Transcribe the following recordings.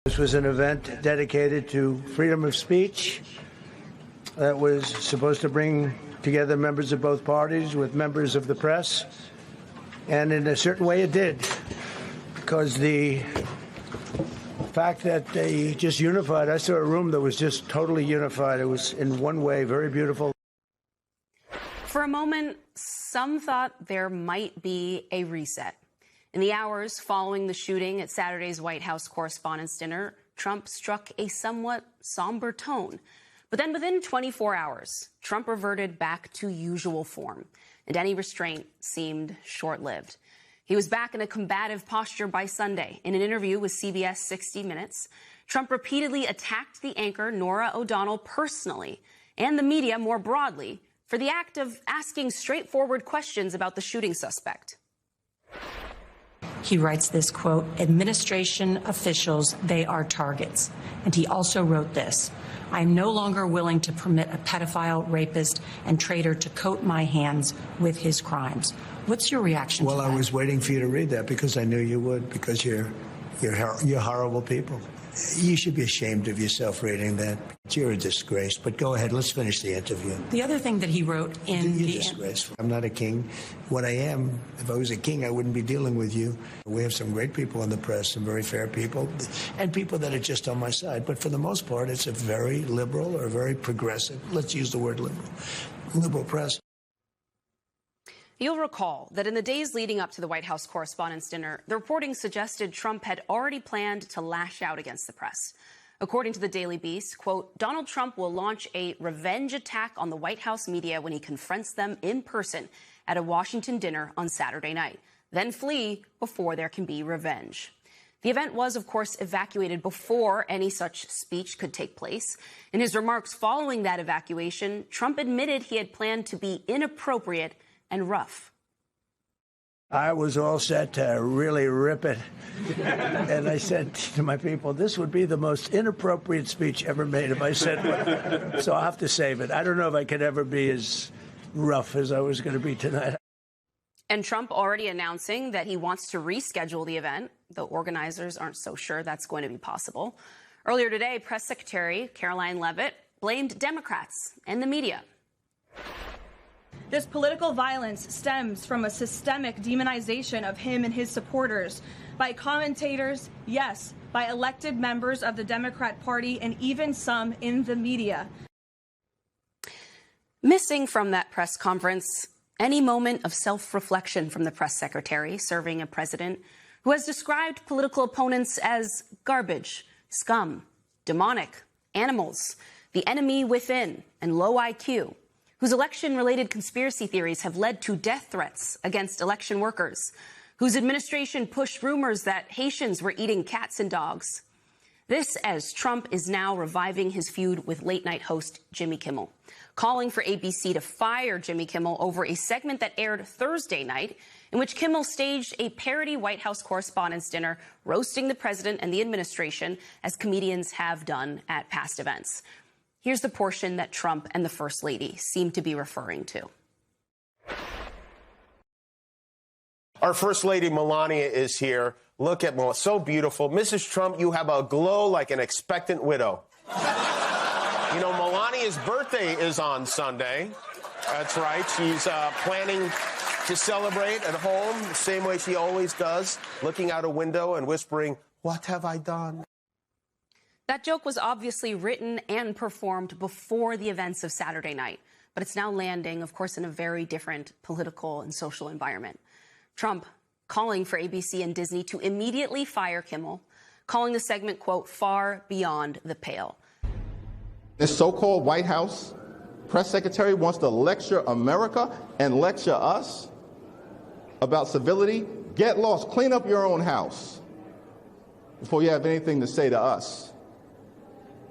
This was an event dedicated to freedom of speech that was supposed to bring together members of both parties with members of the press. And in a certain way it did, because the fact that they just unified, I saw a room that was just totally unified. It was in one way very beautiful. For a moment, some thought there might be a reset. In the hours following the shooting at Saturday's White House Correspondents' Dinner, Trump struck a somewhat somber tone. But then within 24 hours, Trump reverted back to usual form, and any restraint seemed short-lived. He was back in a combative posture by Sunday. In an interview with CBS 60 Minutes, Trump repeatedly attacked the anchor Norah O'Donnell personally, and the media more broadly, for the act of asking straightforward questions about the shooting suspect. He writes this, quote, "Administration officials, they are targets." And he also wrote this: "I am no longer willing to permit a pedophile, rapist, and traitor to coat my hands with his crimes." What's your reaction to that? Well, I was waiting for you to read that because I knew you would, because you're horrible people. You should be ashamed of yourself reading that. You're a disgrace. But go ahead, let's finish the interview. The other thing that he wrote in You're disgraceful. I'm not a king. What I am, if I was a king, I wouldn't be dealing with you. We have some great people in the press, some very fair people, and people that are just on my side. But for the most part, it's a very liberal or very progressive, let's use the word liberal press. You'll recall that in the days leading up to the White House Correspondents' Dinner, the reporting suggested Trump had already planned to lash out against the press. According to the Daily Beast, quote, "Donald Trump will launch a revenge attack on the White House media when he confronts them in person at a Washington dinner on Saturday night, then flee before there can be revenge." The event was, of course, evacuated before any such speech could take place. In his remarks following that evacuation, Trump admitted he had planned to be inappropriate and rough. I was all set to really rip it. And I said to my people, this would be the most inappropriate speech ever made if I said one. So I'll have to save it. I don't know if I could ever be as rough as I was going to be tonight. And Trump already announcing that he wants to reschedule the event, though organizers aren't so sure that's going to be possible. Earlier today, Press Secretary Karoline Leavitt blamed Democrats and the media. This political violence stems from a systemic demonization of him and his supporters by commentators, yes, by elected members of the Democrat Party, and even some in the media. Missing from that press conference, any moment of self-reflection from the press secretary serving a president who has described political opponents as garbage, scum, demonic, animals, the enemy within, and low IQ, whose election-related conspiracy theories have led to death threats against election workers, whose administration pushed rumors that Haitians were eating cats and dogs. This as Trump is now reviving his feud with late-night host Jimmy Kimmel, calling for ABC to fire Jimmy Kimmel over a segment that aired Thursday night in which Kimmel staged a parody White House Correspondents' Dinner, roasting the president and the administration, as comedians have done at past events. Here's the portion that Trump and the First Lady seem to be referring to. Our First Lady Melania is here. Look at Melania, so beautiful. Mrs. Trump, you have a glow like an expectant widow. You know, Melania's birthday is on Sunday. That's right. She's planning to celebrate at home the same way she always does, looking out a window and whispering, "What have I done?" That joke was obviously written and performed before the events of Saturday night, but it's now landing, of course, in a very different political and social environment. Trump calling for ABC and Disney to immediately fire Kimmel, calling the segment, quote, "far beyond the pale." This so-called White House press secretary wants to lecture America and lecture us about civility. Get lost. Clean up your own house before you have anything to say to us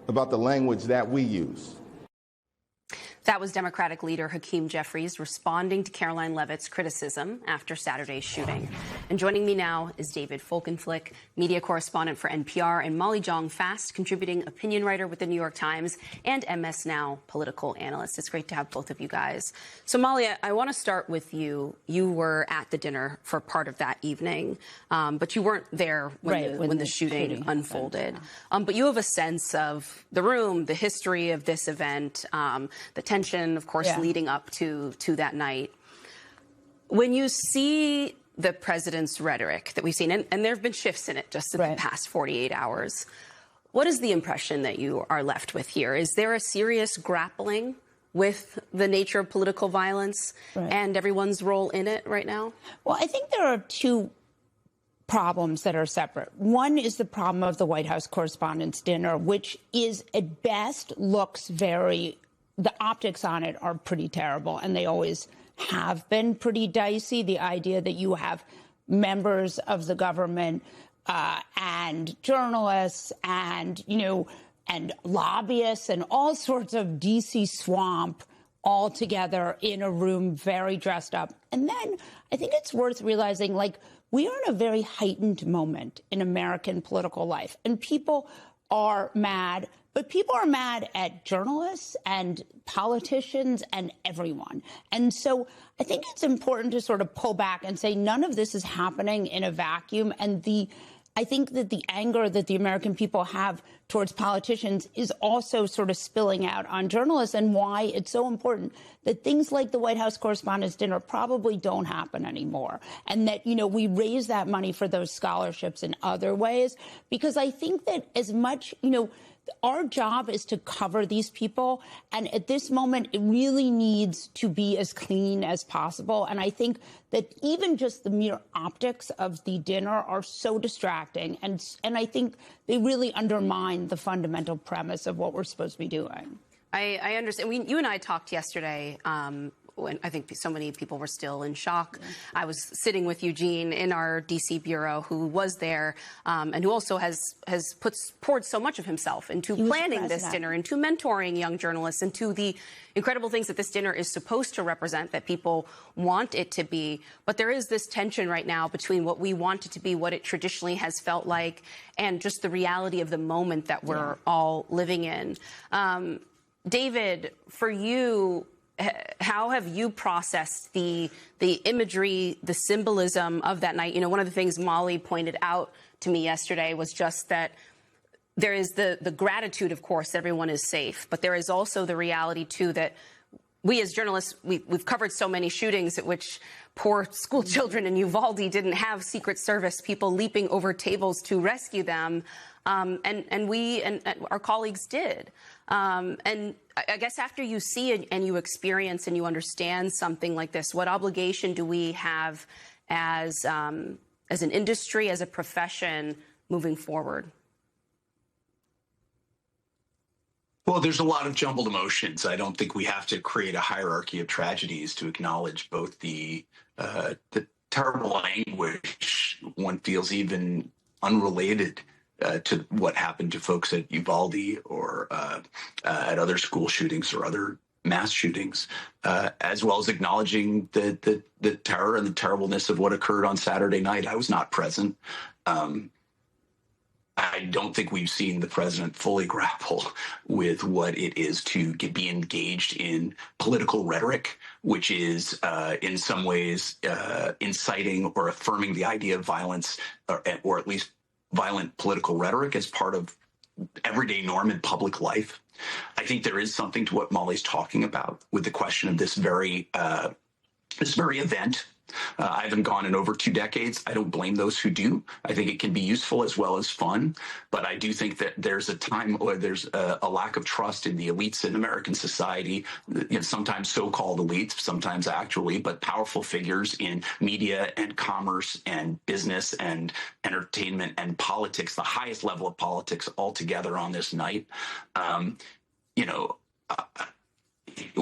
about the language that we use. That was Democratic leader Hakeem Jeffries responding to Caroline Leavitt's criticism after Saturday's shooting. And joining me now is David Folkenflik, media correspondent for NPR, and Molly Jong-Fast, contributing opinion writer with the New York Times and MS Now political analyst. It's great to have both of you guys. So, Molly, I want to start with you. You were at the dinner for part of that evening, but you weren't there when the shooting unfolded. But you have a sense of the room, the history of this event, the tension, of course, leading up to that night. When you see the president's rhetoric that we've seen, and there have been shifts in it just in the past 48 hours, what is the impression that you are left with here? Is there a serious grappling with the nature of political violence and everyone's role in it right now? Well, I think there are two problems that are separate. One is the problem of the White House Correspondents' Dinner, which is at best looks the optics on it are pretty terrible, and they always have been pretty dicey. The idea that you have members of the government and journalists and, and lobbyists and all sorts of D.C. swamp all together in a room very dressed up. And then I think it's worth realizing, we are in a very heightened moment in American political life, and people are mad. But people are mad at journalists and politicians and everyone. And so I think it's important to sort of pull back and say none of this is happening in a vacuum. And I think that the anger that the American people have towards politicians is also sort of spilling out on journalists, and why it's so important that things like the White House Correspondents' Dinner probably don't happen anymore. And that, we raise that money for those scholarships in other ways, because I think that as much, our job is to cover these people. And at this moment, it really needs to be as clean as possible. And I think that even just the mere optics of the dinner are so distracting. And I think they really undermine the fundamental premise of what we're supposed to be doing. I understand. You and I talked yesterday when I think so many people were still in shock. I was sitting with Eugene in our D.C. bureau, who was there and who also has poured so much of himself into planning this dinner, into mentoring young journalists, into the incredible things that this dinner is supposed to represent, that people want it to be. But there is this tension right now between what we want it to be, what it traditionally has felt like, and just the reality of the moment that we're all living in. David, for you, how have you processed the imagery, the symbolism of that night? One of the things Molly pointed out to me yesterday was just that there is the gratitude, of course, everyone is safe, but there is also the reality, too, that we as journalists, we've covered so many shootings at which poor school children in Uvalde didn't have Secret Service people leaping over tables to rescue them. And we and our colleagues did. And I guess after you see and you experience and you understand something like this, what obligation do we have as an industry, as a profession, moving forward? Well, there's a lot of jumbled emotions. I don't think we have to create a hierarchy of tragedies to acknowledge both the terrible anguish one feels, even unrelated to what happened to folks at Uvalde or at other school shootings or other mass shootings, as well as acknowledging the terror and the terribleness of what occurred on Saturday night. I was not present. I don't think we've seen the president fully grapple with what it is to be engaged in political rhetoric, which is in some ways inciting or affirming the idea of violence, or at least violent political rhetoric as part of everyday norm in public life. I think there is something to what Molly's talking about with the question of this very event. I haven't gone in over 2 decades. I don't blame those who do. I think it can be useful as well as fun. But I do think that there's a time where there's a lack of trust in the elites in American society, sometimes so-called elites, sometimes actually, but powerful figures in media and commerce and business and entertainment and politics, the highest level of politics altogether on this night.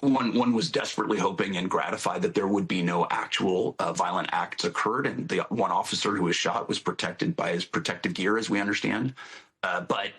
One was desperately hoping and gratified that there would be no actual violent acts occurred, and the one officer who was shot was protected by his protective gear, as we understand. But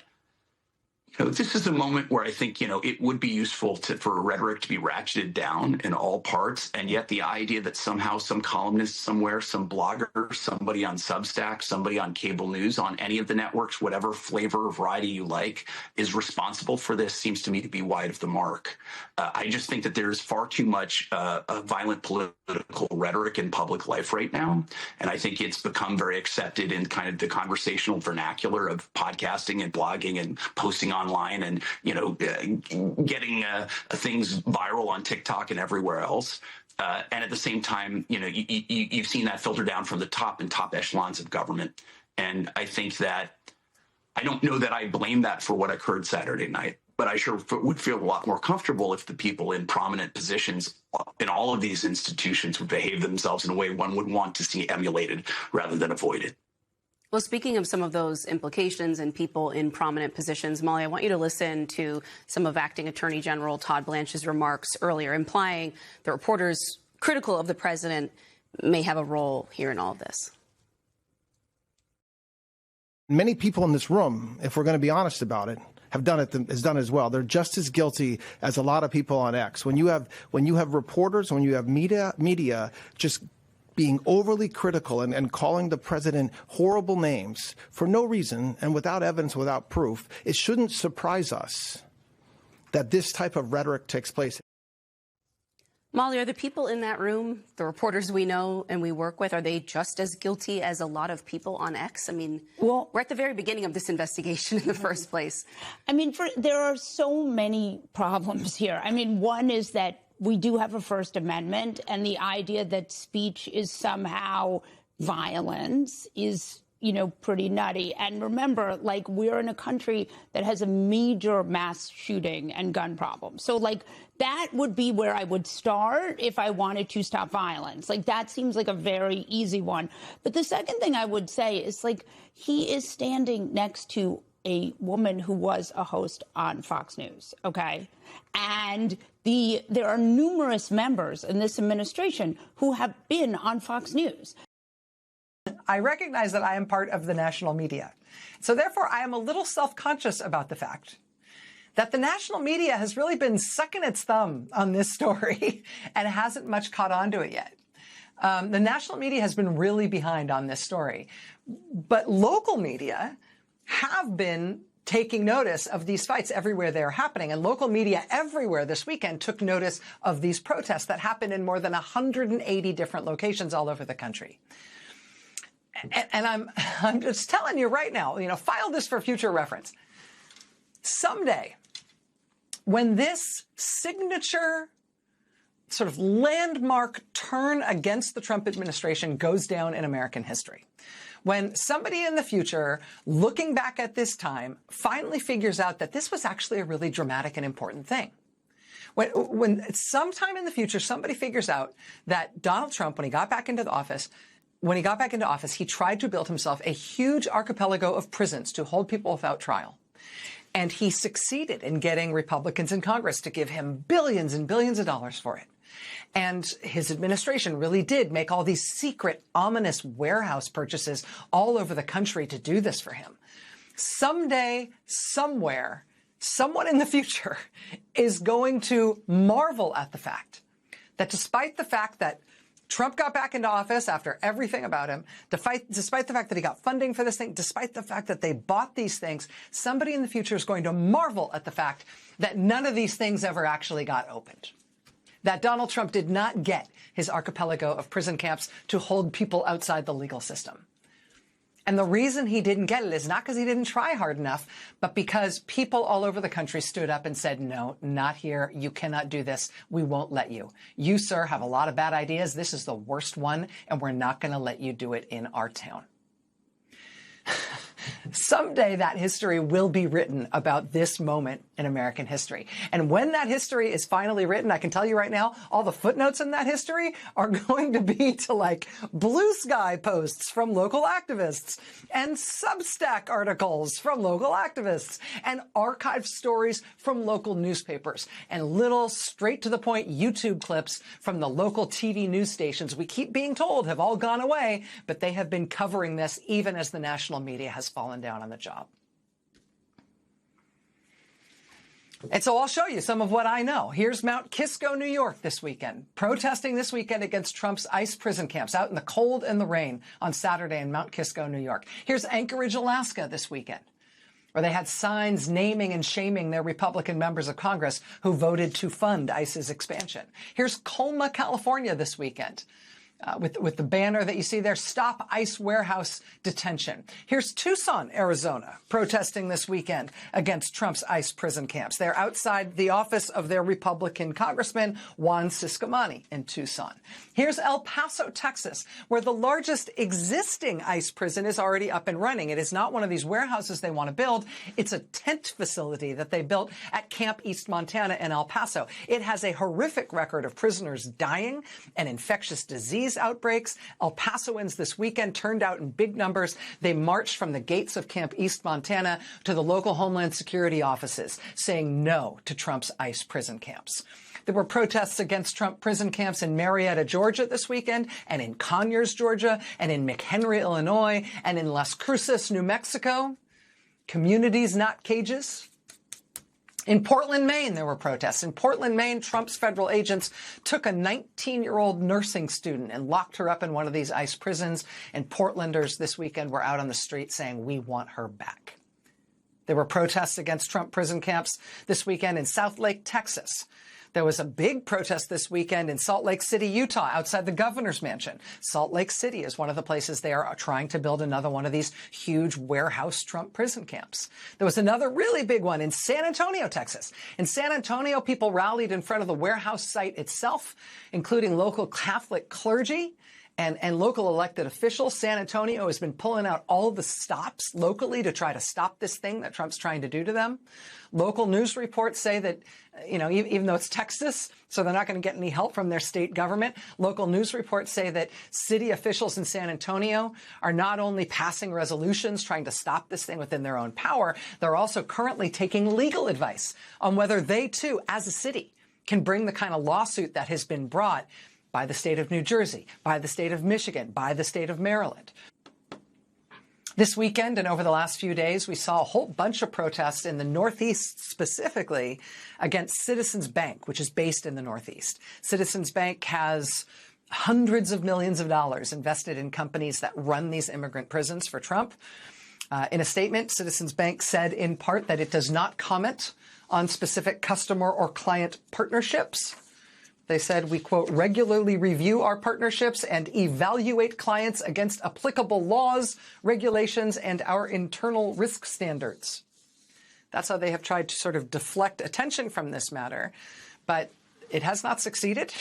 This is a moment where I think, it would be useful for rhetoric to be ratcheted down in all parts. And yet the idea that somehow some columnist somewhere, some blogger, somebody on Substack, somebody on cable news, on any of the networks, whatever flavor or variety you like, is responsible for this seems to me to be wide of the mark. I just think that there's far too much violent political rhetoric in public life right now. And I think it's become very accepted in kind of the conversational vernacular of podcasting and blogging and posting online and, getting things viral on TikTok and everywhere else. And at the same time, you've seen that filter down from the top and top echelons of government. And I think that I don't know that I blame that for what occurred Saturday night, but I sure would feel a lot more comfortable if the people in prominent positions in all of these institutions would behave themselves in a way one would want to see emulated rather than avoided. Well, speaking of some of those implications and people in prominent positions, Molly, I want you to listen to some of Acting Attorney General Todd Blanche's remarks earlier, implying the reporters critical of the president may have a role here in all of this. Many people in this room, if we're going to be honest about it, have done it as well. They're just as guilty as a lot of people on X. When you have reporters, when you have media just being overly critical and calling the president horrible names for no reason and without evidence, without proof, it shouldn't surprise us that this type of rhetoric takes place. Molly, are the people in that room, the reporters we know and we work with, are they just as guilty as a lot of people on X? I mean, we're at the very beginning of this investigation in the first place. I mean, there are so many problems here. I mean, one is that we do have a First Amendment, and the idea that speech is somehow violence is, pretty nutty. And remember, we're in a country that has a major mass shooting and gun problem. So, that would be where I would start if I wanted to stop violence. That seems like a very easy one. But the second thing I would say is, he is standing next to a woman who was a host on Fox News, okay? And there are numerous members in this administration who have been on Fox News. I recognize that I am part of the national media. So therefore, I am a little self-conscious about the fact that the national media has really been sucking its thumb on this story and hasn't much caught on to it yet. The national media has been really behind on this story. But local media have been taking notice of these fights everywhere they're happening. And local media everywhere this weekend took notice of these protests that happened in more than 180 different locations all over the country. And I'm just telling you right now, file this for future reference. Someday, when this signature sort of landmark turn against the Trump administration goes down in American history, when somebody in the future, looking back at this time, finally figures out that this was actually a really dramatic and important thing. When sometime in the future, somebody figures out that Donald Trump, when he got back into office, he tried to build himself a huge archipelago of prisons to hold people without trial. And he succeeded in getting Republicans in Congress to give him billions and billions of dollars for it. And his administration really did make all these secret, ominous warehouse purchases all over the country to do this for him. Someday, somewhere, someone in the future is going to marvel at the fact that despite the fact that Trump got back into office after everything about him, despite the fact that he got funding for this thing, despite the fact that they bought these things, somebody in the future is going to marvel at the fact that none of these things ever actually got opened. That Donald Trump did not get his archipelago of prison camps to hold people outside the legal system. And the reason he didn't get it is not because he didn't try hard enough, but because people all over the country stood up and said, no, not here. You cannot do this. We won't let you. You, sir, have a lot of bad ideas. This is the worst one, and we're not going to let you do it in our town. Someday that history will be written about this moment in American history. And when that history is finally written, I can tell you right now, all the footnotes in that history are going to be to Blue Sky posts from local activists and Substack articles from local activists and archived stories from local newspapers and little straight to the point YouTube clips from the local TV news stations we keep being told have all gone away, but they have been covering this even as the national media has fallen down on the job. And so I'll show you some of what I know. Here's Mount Kisco, New York this weekend, protesting this weekend against Trump's ICE prison camps out in the cold and the rain on Saturday in Mount Kisco, New York. Here's Anchorage, Alaska this weekend, where they had signs naming and shaming their Republican members of Congress who voted to fund ICE's expansion. Here's Colma, California this weekend. With the banner that you see there, Stop ICE Warehouse Detention. Here's Tucson, Arizona, protesting this weekend against Trump's ICE prison camps. They're outside the office of their Republican Congressman, Juan Ciscomani, in Tucson. Here's El Paso, Texas, where the largest existing ICE prison is already up and running. It is not one of these warehouses they want to build. It's a tent facility that they built at Camp East Montana in El Paso. It has a horrific record of prisoners dying and infectious disease outbreaks. El Pasoans this weekend turned out in big numbers. They marched from the gates of Camp East Montana to the local Homeland Security offices, saying no to Trump's ICE prison camps. There were protests against Trump prison camps in Marietta, Georgia this weekend, and in Conyers, Georgia, and in McHenry, Illinois, and in Las Cruces, New Mexico. Communities, not cages. In Portland, Maine, there were protests. In Portland, Maine, Trump's federal agents took a 19-year-old nursing student and locked her up in one of these ICE prisons. And Portlanders this weekend were out on the street saying, we want her back. There were protests against Trump prison camps this weekend in Southlake, Texas. There was a big protest this weekend in Salt Lake City, Utah, outside the governor's mansion. Salt Lake City is one of the places they are trying to build another one of these huge warehouse Trump prison camps. There was another really big one in San Antonio, Texas. In San Antonio, people rallied in front of the warehouse site itself, including local Catholic clergy and local elected officials. San Antonio has been pulling out all the stops locally to try to stop this thing that Trump's trying to do to them. Local news reports say that, even though it's Texas, so they're not going to get any help from their state government, local news reports say that city officials in San Antonio are not only passing resolutions trying to stop this thing within their own power, they're also currently taking legal advice on whether they too, as a city, can bring the kind of lawsuit that has been brought by the state of New Jersey, by the state of Michigan, by the state of Maryland. This weekend and over the last few days, we saw a whole bunch of protests in the Northeast, specifically against Citizens Bank, which is based in the Northeast. Citizens Bank has hundreds of millions of dollars invested in companies that run these immigrant prisons for Trump. In a statement, Citizens Bank said in part that it does not comment on specific customer or client partnerships. They said, we, quote, regularly review our partnerships and evaluate clients against applicable laws, regulations, and our internal risk standards. That's how they have tried to sort of deflect attention from this matter. But it has not succeeded.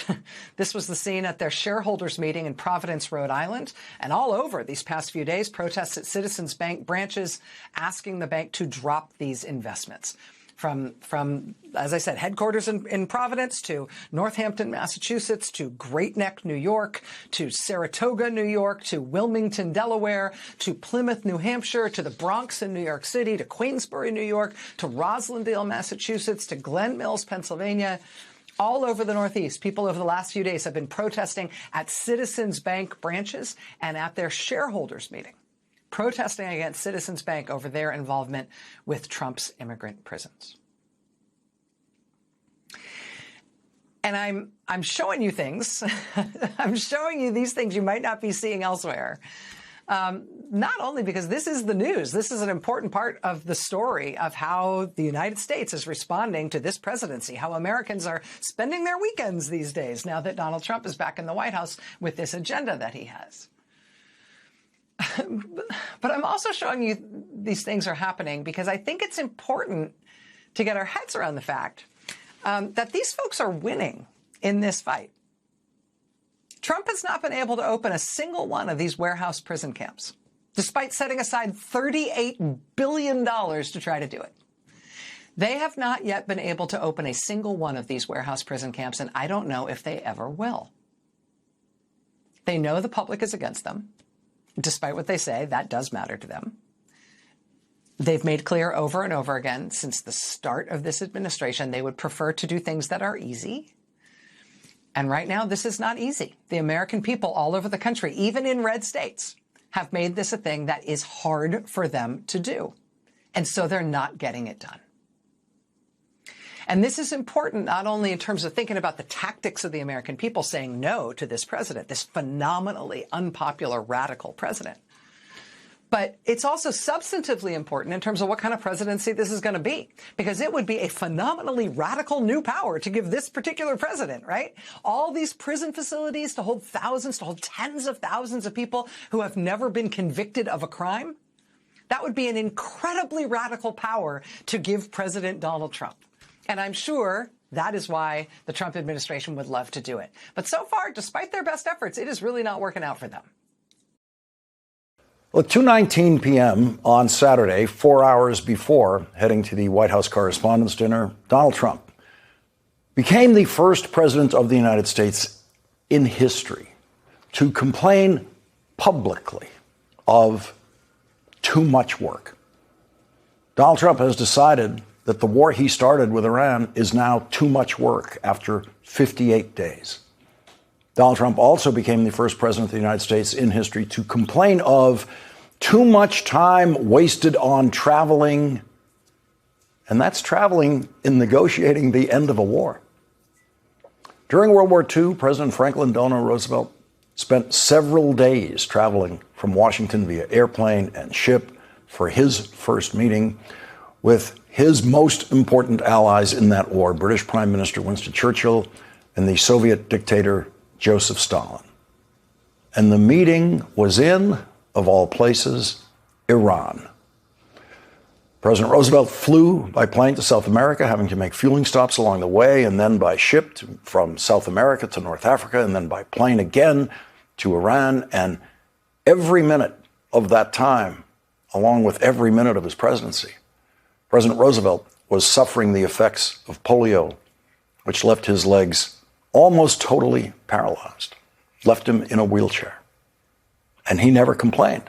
This was the scene at their shareholders meeting in Providence, Rhode Island. And all over these past few days, protests at Citizens Bank branches asking the bank to drop these investments. From, as I said, headquarters in Providence to Northampton, Massachusetts, to Great Neck, New York, to Saratoga, New York, to Wilmington, Delaware, to Plymouth, New Hampshire, to the Bronx in New York City, to Queensbury, New York, to Roslindale, Massachusetts, to Glen Mills, Pennsylvania. All over the Northeast, people over the last few days have been protesting at Citizens Bank branches and at their shareholders meeting, protesting against Citizens Bank over their involvement with Trump's immigrant prisons. And I'm showing you things. I'm showing you these things you might not be seeing elsewhere. Not only because this is the news, this is an important part of the story of how the United States is responding to this presidency, how Americans are spending their weekends these days now that Donald Trump is back in the White House with this agenda that he has. But I'm also showing you these things are happening because I think it's important to get our heads around the fact that these folks are winning in this fight. Trump has not been able to open a single one of these warehouse prison camps, despite setting aside $38 billion to try to do it. They have not yet been able to open a single one of these warehouse prison camps, and I don't know if they ever will. They know the public is against them. Despite what they say, that does matter to them. They've made clear over and over again since the start of this administration they would prefer to do things that are easy. And right now, this is not easy. The American people all over the country, even in red states, have made this a thing that is hard for them to do. And so they're not getting it done. And this is important not only in terms of thinking about the tactics of the American people saying no to this president, this phenomenally unpopular radical president, but it's also substantively important in terms of what kind of presidency this is going to be, because it would be a phenomenally radical new power to give this particular president, right? All these prison facilities to hold thousands, to hold tens of thousands of people who have never been convicted of a crime. That would be an incredibly radical power to give President Donald Trump. And I'm sure that is why the Trump administration would love to do it. But so far, despite their best efforts, it is really not working out for them. Well, at 2:19 p.m. on Saturday, 4 hours before heading to the White House Correspondents' Dinner, Donald Trump became the first president of the United States in history to complain publicly of too much work. Donald Trump has decided that the war he started with Iran is now too much work after 58 days. Donald Trump also became the first president of the United States in history to complain of too much time wasted on traveling, and that's traveling in negotiating the end of a war. During World War II, President Franklin Delano Roosevelt spent several days traveling from Washington via airplane and ship for his first meeting with his most important allies in that war, British Prime Minister Winston Churchill and the Soviet dictator Joseph Stalin. And the meeting was in, of all places, Iran. President Roosevelt flew by plane to South America, having to make fueling stops along the way, and then by ship from South America to North Africa, and then by plane again to Iran. And every minute of that time, along with every minute of his presidency, President Roosevelt was suffering the effects of polio, which left his legs almost totally paralyzed, left him in a wheelchair. And he never complained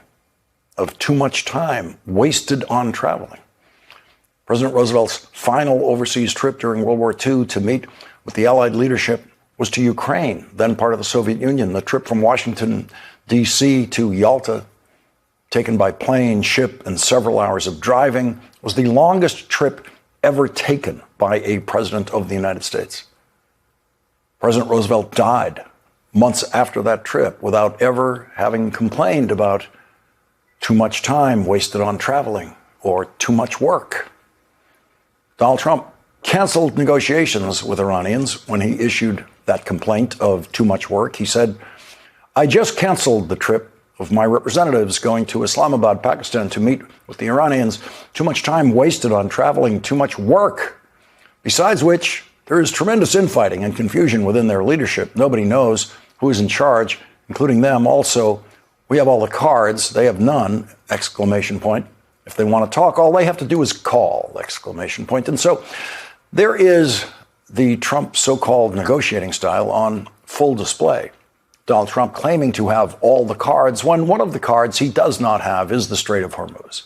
of too much time wasted on traveling. President Roosevelt's final overseas trip during World War II to meet with the Allied leadership was to Ukraine, then part of the Soviet Union. The trip from Washington, D.C. to Yalta, taken by plane, ship, and several hours of driving, was the longest trip ever taken by a president of the United States. President Roosevelt died months after that trip without ever having complained about too much time wasted on traveling or too much work. Donald Trump canceled negotiations with Iranians when he issued that complaint of too much work. He said, "I just canceled the trip of my representatives going to Islamabad, Pakistan to meet with the Iranians. Too much time wasted on traveling, too much work. Besides which, there is tremendous infighting and confusion within their leadership. Nobody knows who is in charge, including them. Also, we have all the cards. They have none, exclamation point. If they want to talk, all they have to do is call, exclamation point." And so there is the Trump so-called negotiating style on full display. Donald Trump claiming to have all the cards when one of the cards he does not have is the Strait of Hormuz.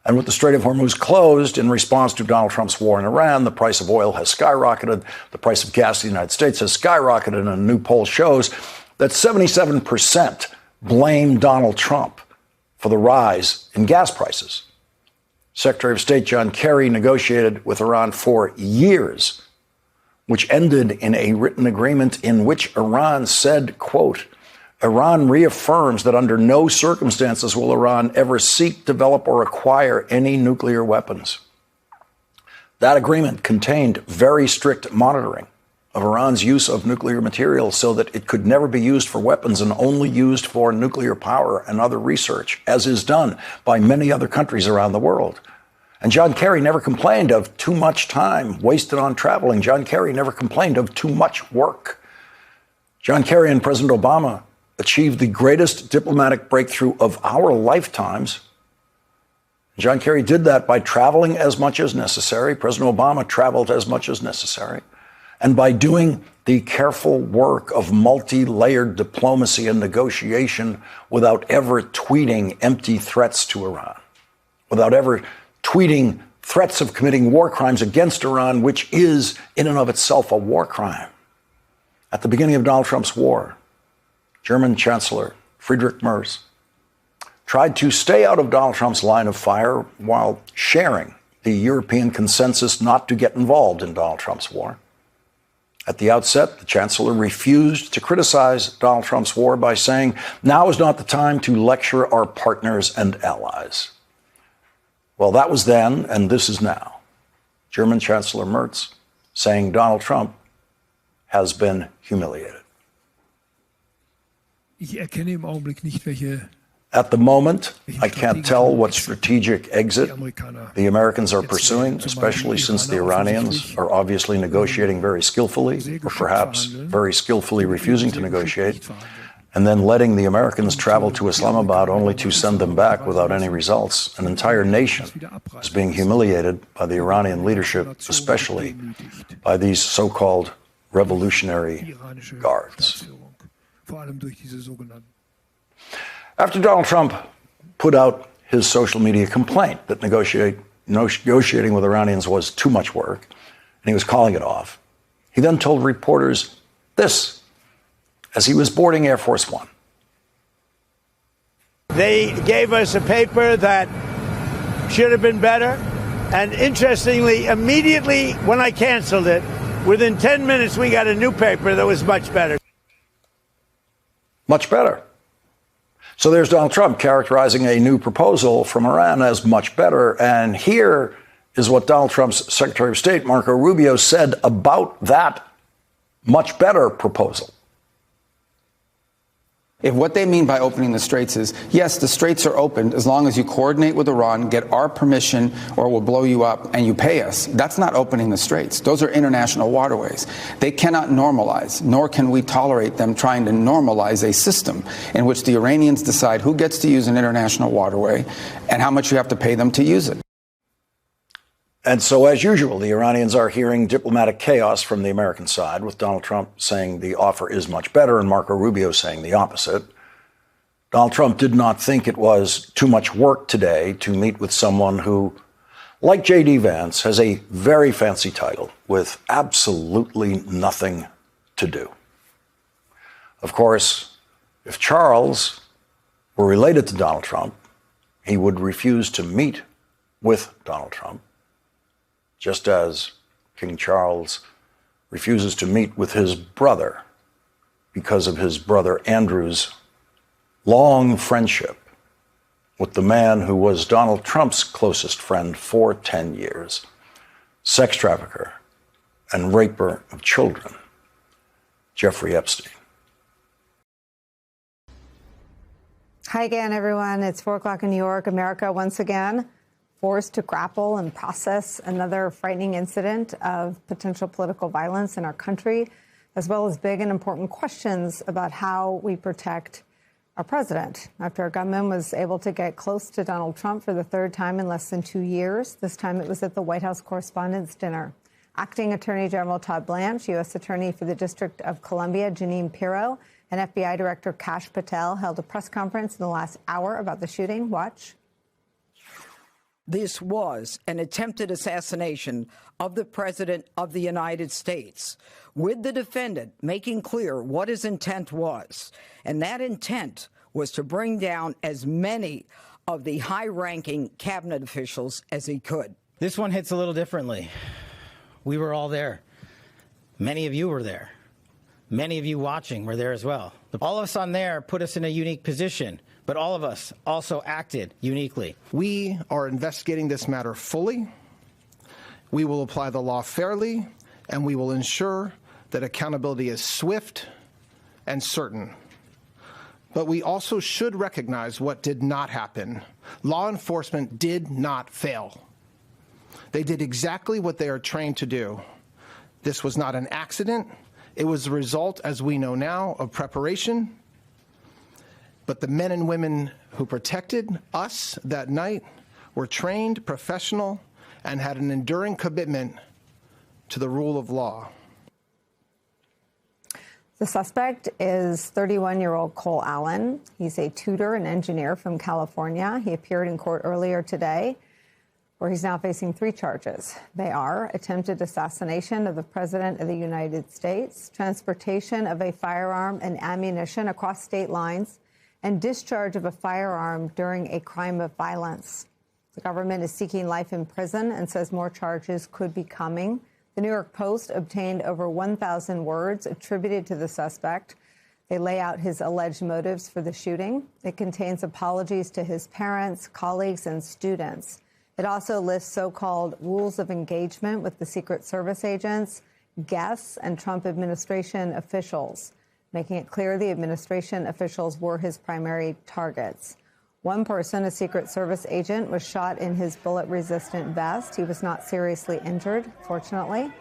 And with the Strait of Hormuz closed in response to Donald Trump's war in Iran, the price of oil has skyrocketed. The price of gas in the United States has skyrocketed. And a new poll shows that 77% blame Donald Trump for the rise in gas prices. Secretary of State John Kerry negotiated with Iran for years, which ended in a written agreement in which Iran said, quote, "Iran reaffirms that under no circumstances will Iran ever seek, develop, or acquire any nuclear weapons." That agreement contained very strict monitoring of Iran's use of nuclear material so that it could never be used for weapons and only used for nuclear power and other research, as is done by many other countries around the world. And John Kerry never complained of too much time wasted on traveling. John Kerry never complained of too much work. John Kerry and President Obama achieved the greatest diplomatic breakthrough of our lifetimes. John Kerry did that by traveling as much as necessary. President Obama traveled as much as necessary. And by doing the careful work of multi-layered diplomacy and negotiation without ever tweeting empty threats to Iran, without ever tweeting threats of committing war crimes against Iran, which is in and of itself a war crime. At the beginning of Donald Trump's war, German Chancellor Friedrich Merz tried to stay out of Donald Trump's line of fire while sharing the European consensus not to get involved in Donald Trump's war. At the outset, the chancellor refused to criticize Donald Trump's war by saying, now is not the time to lecture our partners and allies. Well, that was then, and this is now. German Chancellor Merz saying Donald Trump has been humiliated. Ich erkenne im Augenblick nicht, welche At the moment, I can't tell what strategic exit the Americans are pursuing, especially since the Iranians are obviously negotiating very skillfully, or perhaps very skillfully refusing to negotiate, and then letting the Americans travel to Islamabad only to send them back without any results. An entire nation is being humiliated by the Iranian leadership, especially by these so-called revolutionary guards. After Donald Trump put out his social media complaint that negotiating with Iranians was too much work, and he was calling it off, he then told reporters this as he was boarding Air Force One. They gave us a paper that should have been better. And interestingly, immediately when I canceled it, within 10 minutes, we got a new paper that was much better. Much better. So there's Donald Trump characterizing a new proposal from Iran as much better. And here is what Donald Trump's Secretary of State, Marco Rubio, said about that much better proposal. If what they mean by opening the straits is, yes, the straits are opened as long as you coordinate with Iran, get our permission, or we'll blow you up, and you pay us, that's not opening the straits. Those are international waterways. They cannot normalize, nor can we tolerate them trying to normalize a system in which the Iranians decide who gets to use an international waterway and how much you have to pay them to use it. And so, as usual, the Iranians are hearing diplomatic chaos from the American side, with Donald Trump saying the offer is much better and Marco Rubio saying the opposite. Donald Trump did not think it was too much work today to meet with someone who, like J.D. Vance, has a very fancy title with absolutely nothing to do. Of course, if Charles were related to Donald Trump, he would refuse to meet with Donald Trump, just as King Charles refuses to meet with his brother because of his brother Andrew's long friendship with the man who was Donald Trump's closest friend for 10 years, sex trafficker and raper of children, Jeffrey Epstein. Hi again, everyone. It's 4 o'clock in New York. America once again forced to grapple and process another frightening incident of potential political violence in our country, as well as big and important questions about how we protect our president. After a gunman was able to get close to Donald Trump for the third time in less than 2 years, this time it was at the White House Correspondents' Dinner. Acting Attorney General Todd Blanche, U.S. Attorney for the District of Columbia, Jeanine Pirro, and FBI Director Kash Patel held a press conference in the last hour about the shooting. Watch. This was an attempted assassination of the President of the United States, with the defendant making clear what his intent was. And that intent was to bring down as many of the high-ranking cabinet officials as he could. This one hits a little differently. We were all there. Many of you were there. Many of you watching were there as well. All of us on there put us in a unique position, but all of us also acted uniquely. We are investigating this matter fully. We will apply the law fairly, and we will ensure that accountability is swift and certain. But we also should recognize what did not happen. Law enforcement did not fail. They did exactly what they are trained to do. This was not an accident. It was the result, as we know now, of preparation. But the men and women who protected us that night were trained, professional, and had an enduring commitment to the rule of law. The suspect is 31-year-old Cole Allen. He's a tutor and engineer from California. He appeared in court earlier today, where he's now facing 3 charges. They are attempted assassination of the President of the United States, transportation of a firearm and ammunition across state lines, and discharge of a firearm during a crime of violence. The government is seeking life in prison and says more charges could be coming. The New York Post obtained over 1,000 words attributed to the suspect. They lay out his alleged motives for the shooting. It contains apologies to his parents, colleagues, and students. It also lists so-called rules of engagement with the Secret Service agents, guests, and Trump administration officials, making it clear the administration officials were his primary targets. One person, a Secret Service agent, was shot in his bullet-resistant vest. He was not seriously injured, fortunately.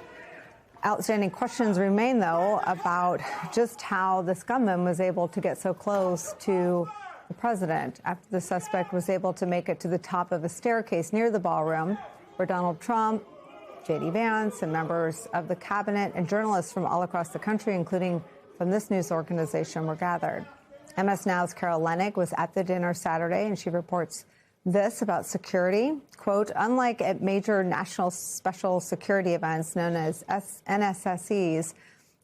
Outstanding questions remain, though, about just how this gunman was able to get so close to the president after the suspect was able to make it to the top of a staircase near the ballroom where Donald Trump, J.D. Vance, and members of the cabinet and journalists from all across the country, including from this news organization, were gathered. MS Now's Carol Leonnig was at the dinner Saturday, and she reports this about security. Quote, unlike at major national special security events known as NSSEs,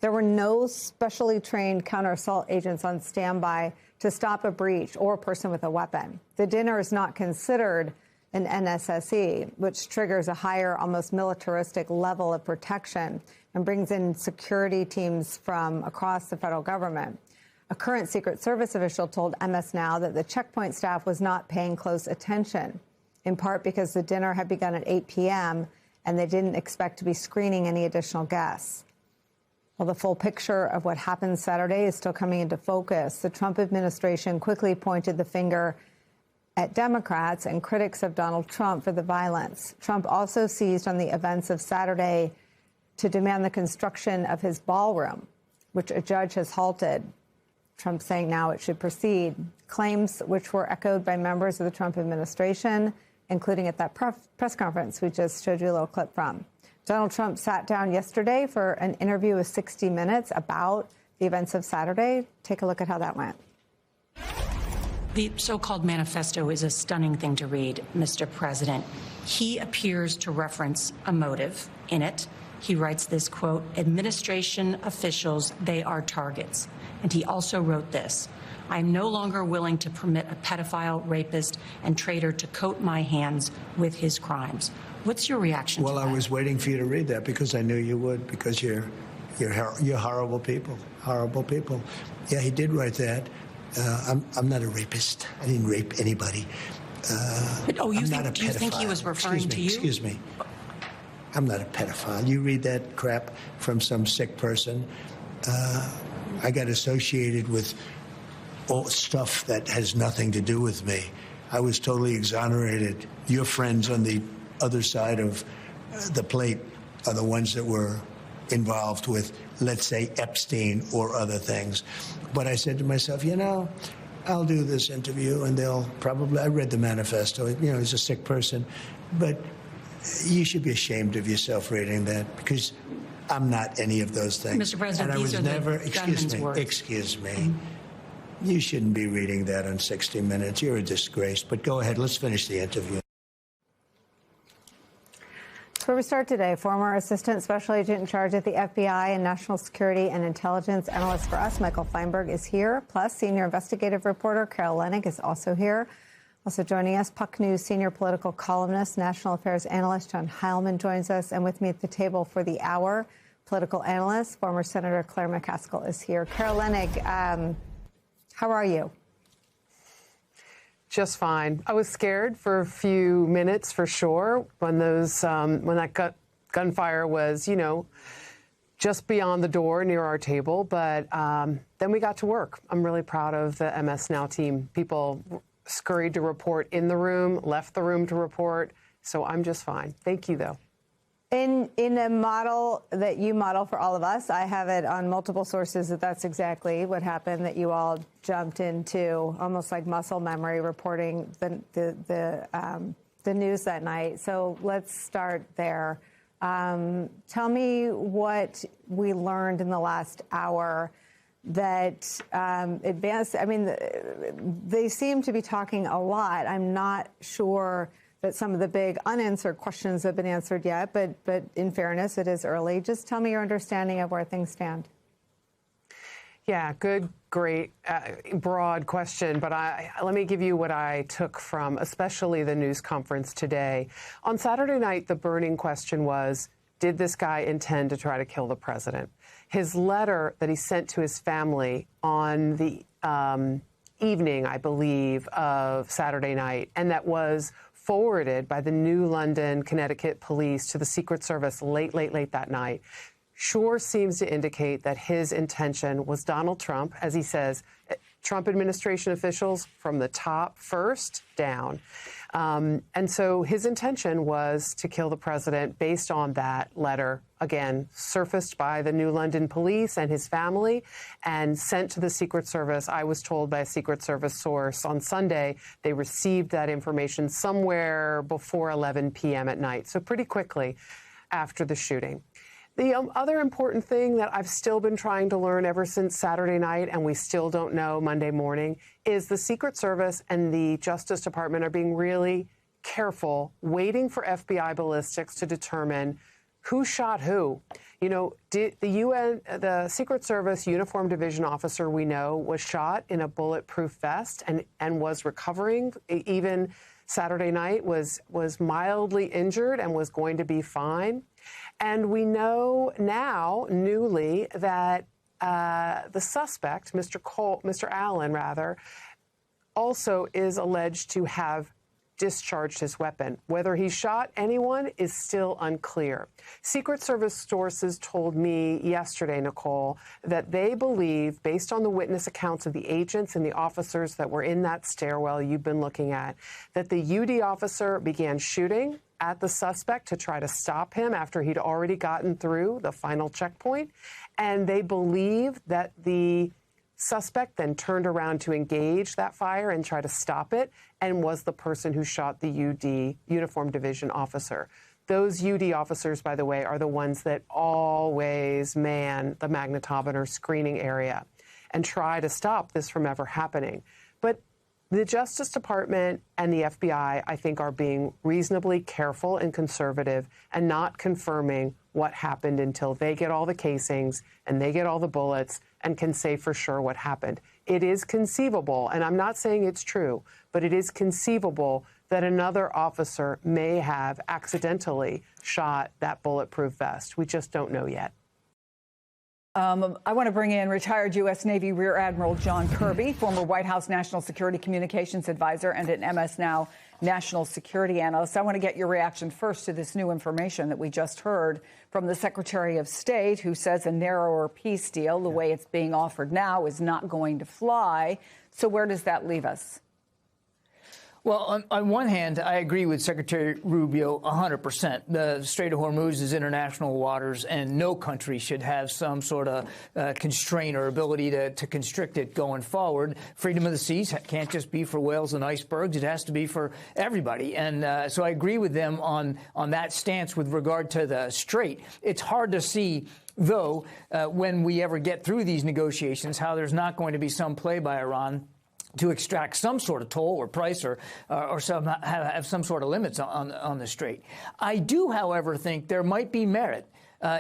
there were no specially trained counter-assault agents on standby to stop a breach or a person with a weapon. The dinner is not considered an NSSE, which triggers a higher, almost militaristic level of protection and brings in security teams from across the federal government. A current Secret Service official told MS Now that the checkpoint staff was not paying close attention, in part because the dinner had begun at 8 p.m. and they didn't expect to be screening any additional guests. Well, the full picture of what happened Saturday is still coming into focus. The Trump administration quickly pointed the finger at Democrats and critics of Donald Trump for the violence. Trump also seized on the events of Saturday to demand the construction of his ballroom, which a judge has halted. Trump saying now it should proceed. Claims which were echoed by members of the Trump administration, including at that press conference we just showed you a little clip from. Donald Trump sat down yesterday for an interview with 60 Minutes about the events of Saturday. Take a look at how that went. The so-called manifesto is a stunning thing to read, Mr. President. He appears to reference a motive in it. He writes this, quote, administration officials, they are targets. And he also wrote this, I'm no longer willing to permit a pedophile, rapist, and traitor to coat my hands with his crimes. What's your reaction to that? Well, I was waiting for you to read that because I knew you would, because you're horrible people, horrible people. Yeah, he did write that. I'm not a rapist. I didn't rape anybody. Do you think he was referring to you? Excuse me. I'm not a pedophile. You read that crap from some sick person. I got associated with all stuff that has nothing to do with me. I was totally exonerated. Your friends on the other side of the plate are the ones that were involved with, let's say, Epstein or other things. But I said to myself, you know, I'll do this interview and they'll probably, I read the manifesto, you know, he's a sick person, but you should be ashamed of yourself reading that because I'm not any of those things. Mr. President, and I these was are never, the gunman's words. Excuse me. You shouldn't be reading that on 60 Minutes. You're a disgrace. But go ahead, let's finish the interview. Where we start today, former Assistant Special Agent in charge at the FBI and National Security and Intelligence Analyst for us, Michael Feinberg, is here. Plus, Senior Investigative Reporter Carol Leonnig is also here. Also joining us, Puck News Senior Political Columnist, National Affairs Analyst John Heilman joins us. And with me at the table for the hour, political analyst, former Senator Claire McCaskill is here. Carol Leonnig, how are you? Just fine. I was scared for a few minutes, for sure, when that gunfire was, you know, just beyond the door near our table. But then we got to work. I'm really proud of the MS Now team. People scurried to report in the room, left the room to report. So I'm just fine. Thank you, though. In a model that you model for all of us, I have it on multiple sources that that's exactly what happened, that you all jumped into, almost like muscle memory, reporting the news that night. So let's start there. Tell me what we learned in the last hour that advanced. I mean, they seem to be talking a lot. I'm not sure that some of the big unanswered questions have been answered yet, but in fairness, it is early. Just tell me your understanding of where things stand. Yeah, good, great, broad question. But let me give you what I took from especially the news conference today. On Saturday night, the burning question was, did this guy intend to try to kill the president? His letter that he sent to his family on the evening, I believe, of Saturday night, and that was forwarded by the New London, Connecticut police to the Secret Service late that night, sure seems to indicate that his intention was Donald Trump, as he says, Trump administration officials from the top first down. And so his intention was to kill the president based on that letter, again, surfaced by the New London police and his family and sent to the Secret Service. I was told by a Secret Service source on Sunday they received that information somewhere before 11 p.m. at night, so pretty quickly after the shooting. The other important thing that I've still been trying to learn ever since Saturday night, and we still don't know Monday morning, is the Secret Service and the Justice Department are being really careful, waiting for FBI ballistics to determine who shot who. You know, the Secret Service Uniform Division officer we know was shot in a bulletproof vest and was recovering. Even Saturday night was mildly injured and was going to be fine. And we know now, newly, that the suspect, Mr. Allen, also is alleged to have discharged his weapon. Whether he shot anyone is still unclear. Secret Service sources told me yesterday, Nicole, that they believe, based on the witness accounts of the agents and the officers that were in that stairwell you've been looking at, that the UD officer began shooting at the suspect to try to stop him after he'd already gotten through the final checkpoint. And they believe that the suspect then turned around to engage that fire and try to stop it and was the person who shot the UD Uniform Division officer. Those UD officers, by the way, are the ones that always man the magnetometer screening area and try to stop this from ever happening. But the Justice Department and the FBI, I think, are being reasonably careful and conservative and not confirming what happened until they get all the casings and they get all the bullets and can say for sure what happened. It is conceivable, and I'm not saying it's true, but it is conceivable that another officer may have accidentally shot that bulletproof vest. We just don't know yet. I want to bring in retired U.S. Navy Rear Admiral John Kirby, former White House National Security Communications Advisor and an MS Now National Security Analyst. I want to get your reaction first to this new information that we just heard from the Secretary of State, who says a narrower peace deal, the way it's being offered now, is not going to fly. So where does that leave us? Well, on one hand, I agree with Secretary Rubio 100%. The Strait of Hormuz is international waters, and no country should have some sort of constraint or ability to constrict it going forward. Freedom of the seas can't just be for whales and icebergs. It has to be for everybody. And so I agree with them on that stance with regard to the Strait. It's hard to see, though, when we ever get through these negotiations, how there's not going to be some play by Iran to extract some sort of toll or price or have some sort of limits on the Strait. I do, however, think there might be merit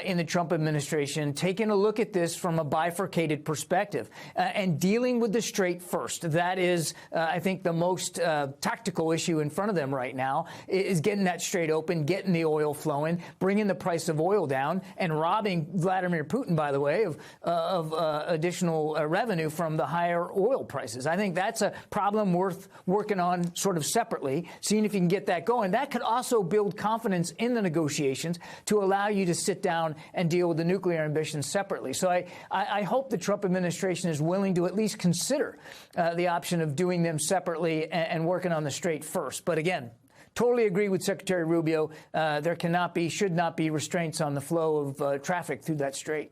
in the Trump administration taking a look at this from a bifurcated perspective and dealing with the Strait first. That is, I think, the most tactical issue in front of them right now is getting that Strait open, getting the oil flowing, bringing the price of oil down, and robbing Vladimir Putin, by the way, of additional revenue from the higher oil prices. I think that's a problem worth working on sort of separately, seeing if you can get that going. That could also build confidence in the negotiations to allow you to sit down and deal with the nuclear ambitions separately. So I hope the Trump administration is willing to at least consider the option of doing them separately and working on the Strait first. But again, totally agree with Secretary Rubio. There cannot be, should not be restraints on the flow of traffic through that Strait.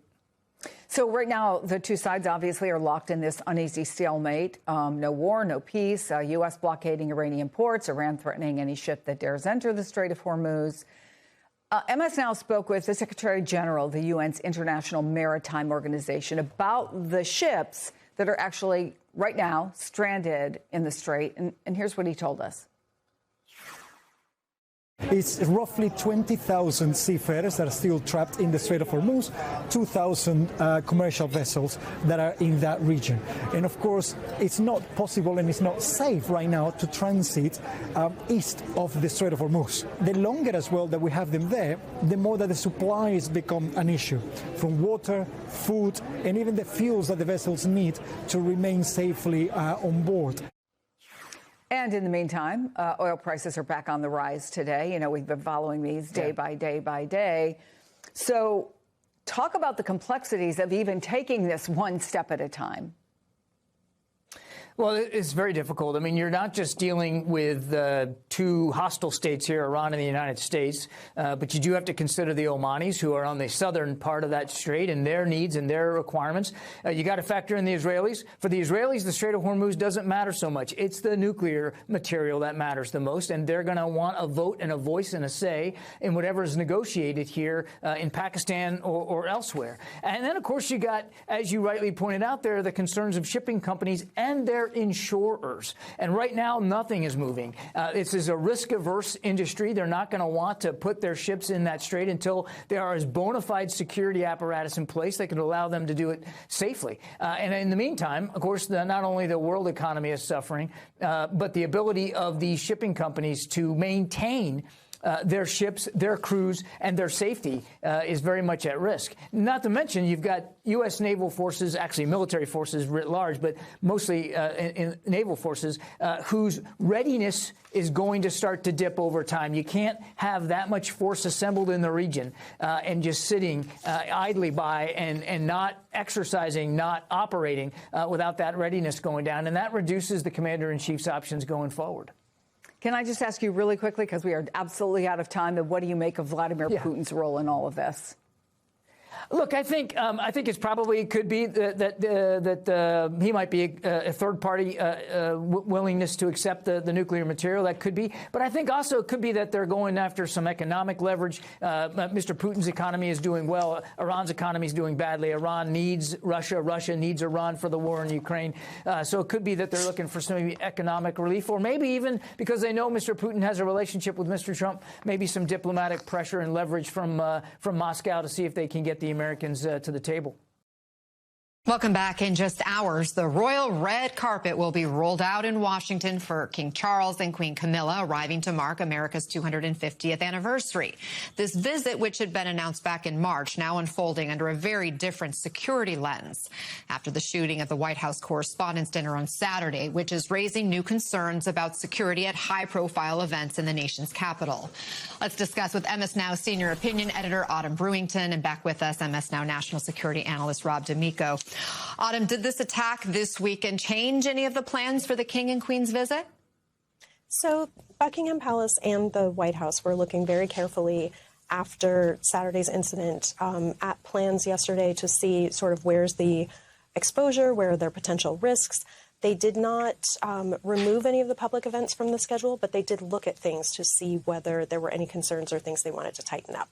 So right now, the two sides obviously are locked in this uneasy stalemate. No war, no peace. U.S. blockading Iranian ports, Iran threatening any ship that dares enter the Strait of Hormuz. MS Now spoke with the Secretary General of the UN's International Maritime Organization about the ships that are actually right now stranded in the Strait. And here's what he told us. It's roughly 20,000 seafarers that are still trapped in the Strait of Hormuz, 2,000 commercial vessels that are in that region. And of course, it's not possible and it's not safe right now to transit east of the Strait of Hormuz. The longer as well that we have them there, the more that the supplies become an issue, from water, food, and even the fuels that the vessels need to remain safely on board. And in the meantime, oil prices are back on the rise today. You know, we've been following these day by day by day. So talk about the complexities of even taking this one step at a time. Well, it's very difficult. I mean, you're not just dealing with two hostile states here, Iran and the United States, but you do have to consider the Omanis, who are on the southern part of that strait, and their needs and their requirements. You got to factor in the Israelis. For the Israelis, the Strait of Hormuz doesn't matter so much. It's the nuclear material that matters the most, and they're going to want a vote and a voice and a say in whatever is negotiated here in Pakistan or elsewhere. And then, of course, you got, as you rightly pointed out there, the concerns of shipping companies and their insurers. And right now, nothing is moving. This is a risk-averse industry. They're not going to want to put their ships in that strait until there are a bona fide security apparatus in place that can allow them to do it safely. And in the meantime, of course, not only the world economy is suffering, but the ability of these shipping companies to maintain their ships, their crews, and their safety is very much at risk. Not to mention, you've got U.S. naval forces, actually military forces writ large, but mostly in naval forces, whose readiness is going to start to dip over time. You can't have that much force assembled in the region and just sitting idly by and not exercising, not operating without that readiness going down. And that reduces the commander-in-chief's options going forward. Can I just ask you really quickly, because we are absolutely out of time, what do you make of Vladimir Putin's role in all of this? Look, I think it's probably could be that he might be a third party willingness to accept the nuclear material. That could be, but I think also it could be that they're going after some economic leverage. Mr. Putin's economy is doing well. Iran's economy is doing badly. Iran needs Russia. Russia needs Iran for the war in Ukraine. So it could be that they're looking for some economic relief, or maybe even because they know Mr. Putin has a relationship with Mr. Trump, maybe some diplomatic pressure and leverage from Moscow to see if they can get the Americans to the table. Welcome back. In just hours, the royal red carpet will be rolled out in Washington for King Charles and Queen Camilla, arriving to mark America's 250th anniversary. This visit, which had been announced back in March, now unfolding under a very different security lens after the shooting at the White House Correspondents' Dinner on Saturday, which is raising new concerns about security at high-profile events in the nation's capital. Let's discuss with MS Now senior opinion editor Autumn Brewington, and back with us, MS Now national security analyst Rob D'Amico. Autumn, did this attack this weekend change any of the plans for the King and Queen's visit? So Buckingham Palace and the White House were looking very carefully after Saturday's incident at plans yesterday to see sort of where's the exposure, where are there potential risks. They did not remove any of the public events from the schedule, but they did look at things to see whether there were any concerns or things they wanted to tighten up.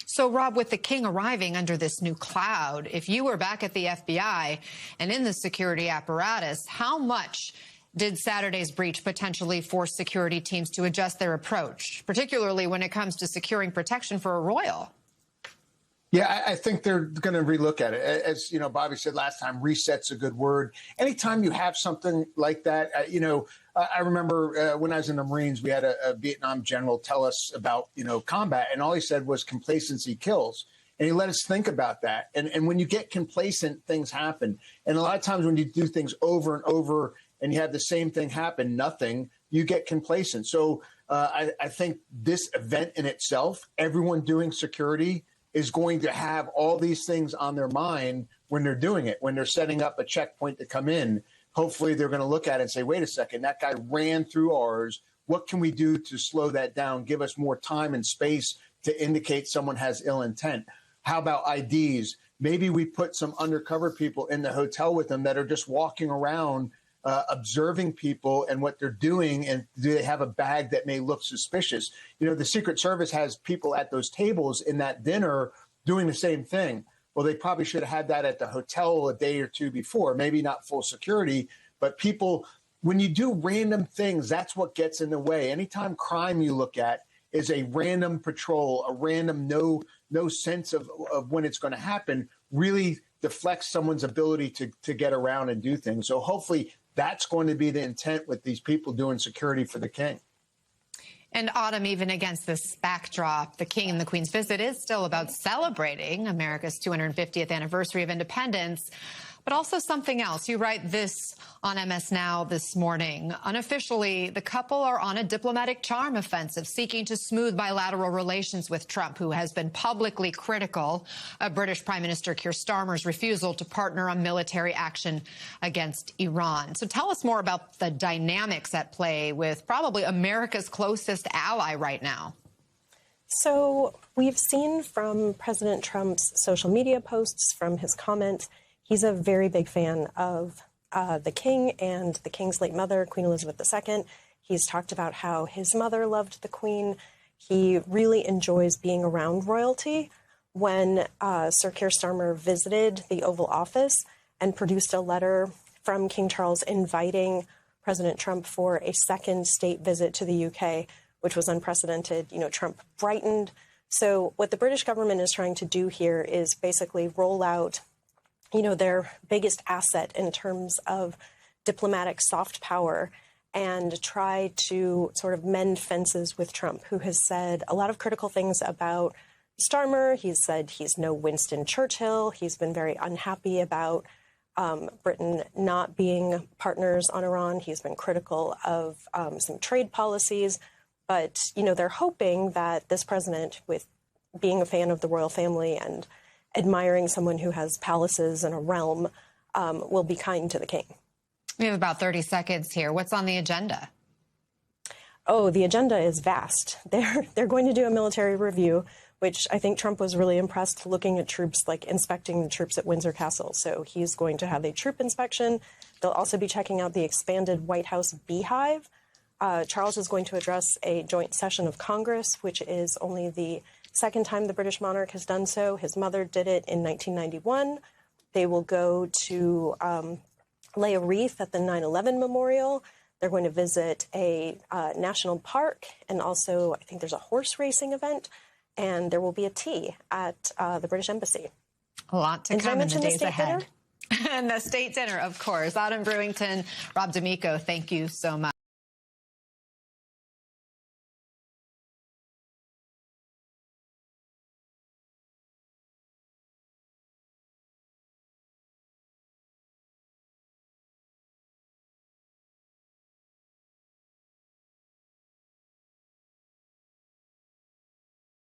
So, Rob, with the king arriving under this new cloud, if you were back at the FBI and in the security apparatus, how much did Saturday's breach potentially force security teams to adjust their approach, particularly when it comes to securing protection for a royal? Yeah, I think they're going to relook at it. As, Bobby said last time, reset's a good word. Anytime you have something like that, I remember when I was in the Marines, we had a Vietnam general tell us about, combat, and all he said was complacency kills. And he let us think about that. And when you get complacent, things happen. And a lot of times when you do things over and over and you have the same thing happen, nothing, you get complacent. So I think this event in itself, everyone doing security is going to have all these things on their mind when they're doing it, when they're setting up a checkpoint to come in. Hopefully they're going to look at it and say, wait a second, that guy ran through ours. What can we do to slow that down, give us more time and space to indicate someone has ill intent? How about IDs? Maybe we put some undercover people in the hotel with them that are just walking around observing people and what they're doing, and do they have a bag that may look suspicious? The Secret Service has people at those tables in that dinner doing the same thing. Well, they probably should have had that at the hotel a day or two before, maybe not full security, but people, when you do random things, that's what gets in the way. Anytime crime you look at, is a random patrol, a random no sense of when it's going to happen, really deflects someone's ability to get around and do things. So hopefully that's going to be the intent with these people doing security for the king. And Autumn, even against this backdrop, the King and the Queen's visit is still about celebrating America's 250th anniversary of independence, but also something else. You write this on MS Now this morning. Unofficially, the couple are on a diplomatic charm offensive, seeking to smooth bilateral relations with Trump, who has been publicly critical of British Prime Minister Keir Starmer's refusal to partner on military action against Iran. So tell us more about the dynamics at play with probably America's closest ally right now. So we've seen from President Trump's social media posts, from his comments, he's a very big fan of the king and the king's late mother, Queen Elizabeth II. He's talked about how his mother loved the queen. He really enjoys being around royalty. When Sir Keir Starmer visited the Oval Office and produced a letter from King Charles inviting President Trump for a second state visit to the UK, which was unprecedented, Trump brightened. So what the British government is trying to do here is basically roll out their biggest asset in terms of diplomatic soft power and try to sort of mend fences with Trump, who has said a lot of critical things about Starmer. He's said he's no Winston Churchill. He's been very unhappy about Britain not being partners on Iran. He's been critical of some trade policies. But, they're hoping that this president, with being a fan of the royal family and admiring someone who has palaces and a realm, will be kind to the king. We have about 30 seconds here. What's on the agenda? Oh, the agenda is vast. They're going to do a military review, which I think Trump was really impressed looking at troops, like inspecting the troops at Windsor Castle. So he's going to have a troop inspection. They'll also be checking out the expanded White House beehive. Charles is going to address a joint session of Congress, which is only the second time the British monarch has done so. His mother did it in 1991. They will go to lay a wreath at the 9/11 memorial. They're going to visit a national park, and also I think there's a horse racing event, and there will be a tea at the British Embassy. A lot to come in the days ahead. Dinner? And the state dinner, of course. Autumn Brewington, Rob D'Amico, thank you so much.